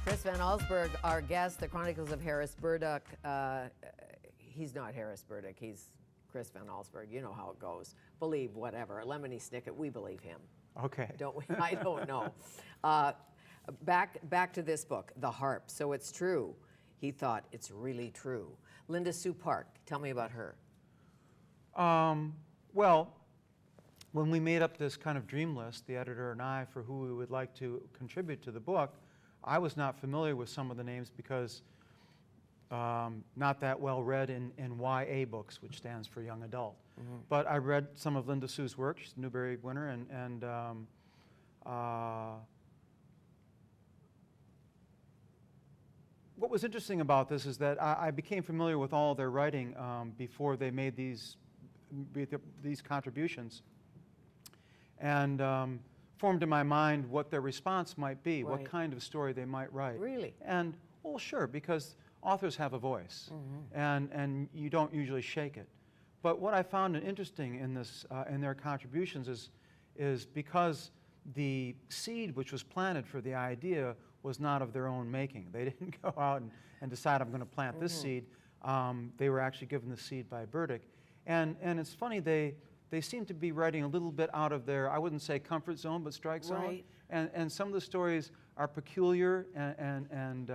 Chris Van Allsburg, our guest, the Chronicles of Harris Burdick. He's not Harris Burdick, he's Chris Van Allsburg. You know how it goes. Believe whatever. Lemony Snicket, we believe him. Okay. Don't we? I don't know. Back to this book, The Harp. So it's true. He thought it's really true. Linda Sue Park, tell me about her. Well, when we made up this kind of dream list, the editor and I, for who we would like to contribute to the book, I was not familiar with some of the names because not that well read in YA books, which stands for young adult. Mm-hmm. But I read some of Linda Sue's work. She's a Newbery winner, and what was interesting about this is that I became familiar with all their writing before they made these contributions, and formed in my mind what their response might be, right. What kind of story they might write. Really? And, well, sure, because authors have a voice, mm-hmm. and you don't usually shake it. But what I found interesting in this, in their contributions is because the seed which was planted for the idea was not of their own making. They didn't go out and decide, I'm going to plant this seed. They were actually given the seed by Burdick. And it's funny, they seem to be writing a little bit out of their, I wouldn't say comfort zone, but strike zone. Right. And some of the stories are peculiar and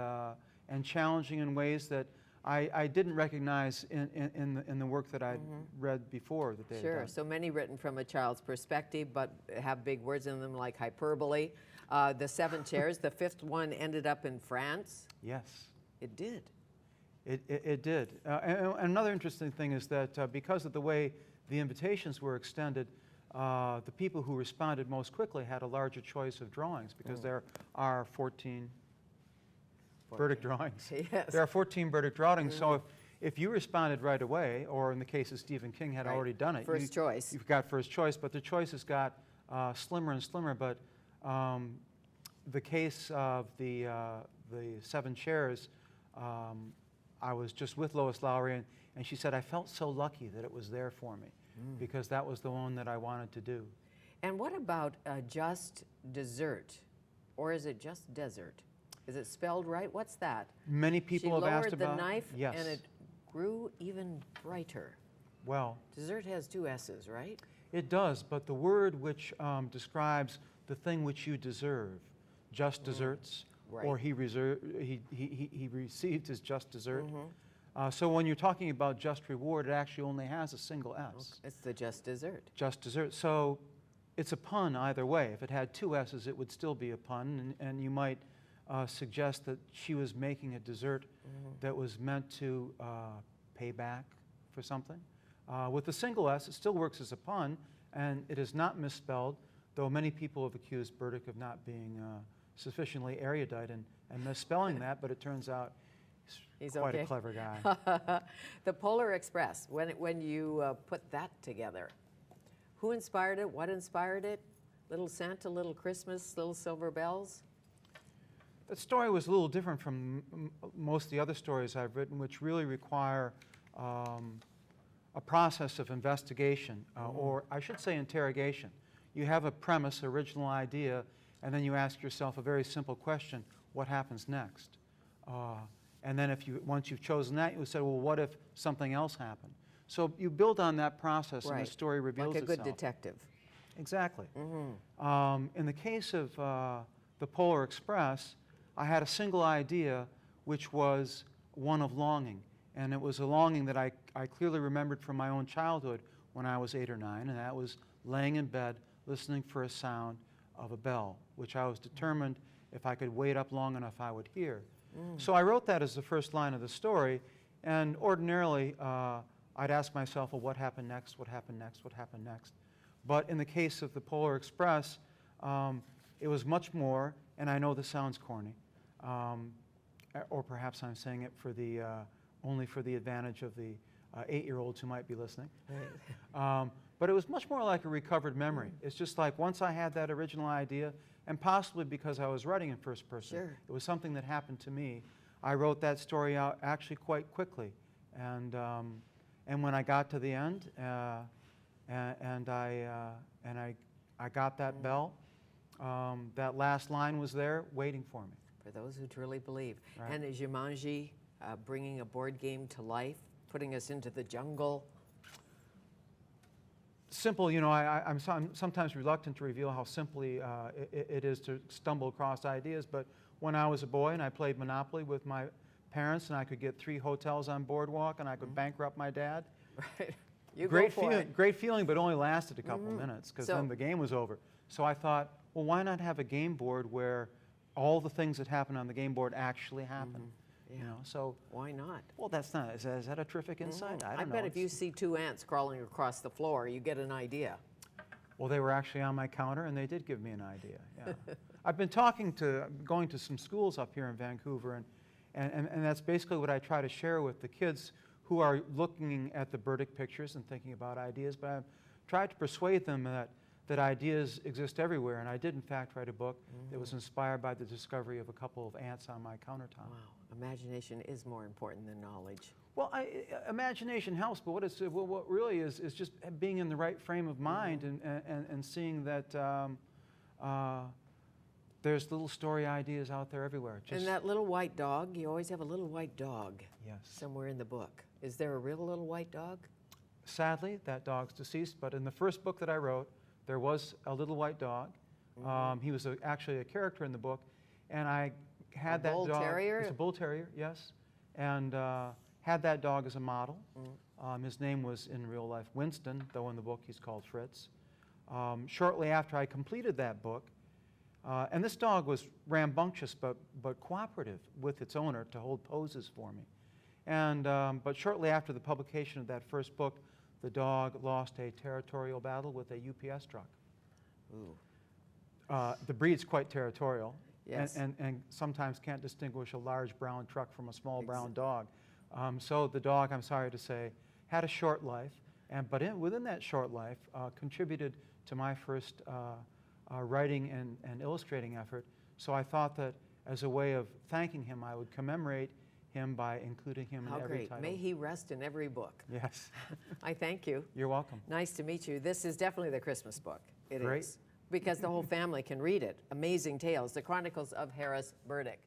challenging in ways that I didn't recognize in the work that I'd read before that they had done. So many written from a child's perspective, but have big words in them like hyperbole. The 7 Chairs, the 5th one ended up in France. Yes. It did. It did. And another interesting thing is that because of the way the invitations were extended, the people who responded most quickly had a larger choice of drawings because there are 14 Burdick drawings. Yes. There are 14 Burdick drawings, so if you responded right away, or in the case of Stephen King had already done it, first choice. You've got first choice, but the choices got slimmer and slimmer. But the case of the 7 Chairs, I was just with Lois Lowry, and she said, I felt so lucky that it was there for me, because that was the one that I wanted to do. And what about Just Dessert? Or is it just desert? Is it spelled right? What's that? Many people have asked about. She lowered the knife, yes. and it grew even brighter. Well, dessert has 2 S's, right? It does, but the word which describes the thing which you deserve, just desserts, right. Or he received his just dessert. So when you're talking about just reward, it actually only has a single S. Okay. It's the just dessert. Just dessert. So it's a pun either way. If it had 2 S's, it would still be a pun, and you might suggest that she was making a dessert that was meant to pay back for something. With a single S, it still works as a pun, and it is not misspelled, though many people have accused Burdick of not being sufficiently erudite and misspelling that, but it turns out he's quite a clever guy. The Polar Express, when you put that together, who inspired it? What inspired it? Little Santa, Little Christmas, Little Silver Bells? That story was a little different from most of the other stories I've written, which really require a process of investigation, or I should say interrogation. You have a premise, original idea, and then you ask yourself a very simple question: what happens next? And then once you've chosen that, you say, well, what if something else happened? So you build on that process, and the story reveals itself. Like a good detective. Exactly. In the case of the Polar Express, I had a single idea, which was one of longing. And it was a longing that I clearly remembered from my own childhood when I was 8 or 9, and that was laying in bed, listening for a sound of a bell, which I was determined if I could wait up long enough I would hear. So I wrote that as the first line of the story, and ordinarily I'd ask myself, well, what happened next, what happened next, what happened next? But in the case of the Polar Express, it was much more, and I know this sounds corny, or perhaps I'm saying it for the only for the advantage of the 8-year-olds who might be listening. But it was much more like a recovered memory. It's just like once I had that original idea, and possibly because I was writing in first person, it was something that happened to me, I wrote that story out actually quite quickly. And when I got to the end, and I got that bell, that last line was there waiting for me. For those who truly believe. Right. And is Jumanji bringing a board game to life, putting us into the jungle? Simple, you know, I'm sometimes reluctant to reveal how simply it is to stumble across ideas, but when I was a boy and I played Monopoly with my parents and I could get 3 hotels on Boardwalk and I could bankrupt my dad. Right. You Great go for feeling, it. great feeling, but only lasted a couple of minutes because So- then the game was over. So I thought, well, why not have a game board where all the things that happen on the game board actually happen? You know, so Why not? well, that's not. Is that a terrific insight? I I don't know. bet if you It's- see 2 ants crawling across the floor, you get an idea. Well, they were actually on my counter, and they did give me an idea. Yeah. I've been going to some schools up here in Vancouver, and that's basically what I try to share with the kids who are looking at the Burdick pictures and thinking about ideas. But I've tried to persuade them that ideas exist everywhere, and I did, in fact, write a book that was inspired by the discovery of a couple of ants on my countertop. Wow, imagination is more important than knowledge. Well, imagination helps, but what really is just being in the right frame of mind and seeing that there's little story ideas out there everywhere. And that little white dog, you always have a little white dog Yes. somewhere in the book. Is there a real little white dog? Sadly, that dog's deceased, but in the first book that I wrote, there was a little white dog. He was actually a character in the book, and I had that bull dog. terrier? It's a bull terrier, yes, and had that dog as a model. His name was in real life Winston, though in the book he's called Fritz. Shortly after I completed that book, and this dog was rambunctious but cooperative with its owner to hold poses for me. And but shortly after the publication of that first book, the dog lost a territorial battle with a UPS truck. Ooh. The breed's quite territorial, Yes. and sometimes can't distinguish a large brown truck from a small brown dog. So the dog, I'm sorry to say, had a short life, but within that short life, contributed to my first writing and illustrating effort. So I thought that as a way of thanking him, I would commemorate him by including him How in every great. title. May he rest in every book. Yes. I thank you. You're welcome. Nice to meet you. This is definitely the Christmas book. It is Great. because the whole family can read it. Amazing Tales, The Chronicles of Harris Burdick.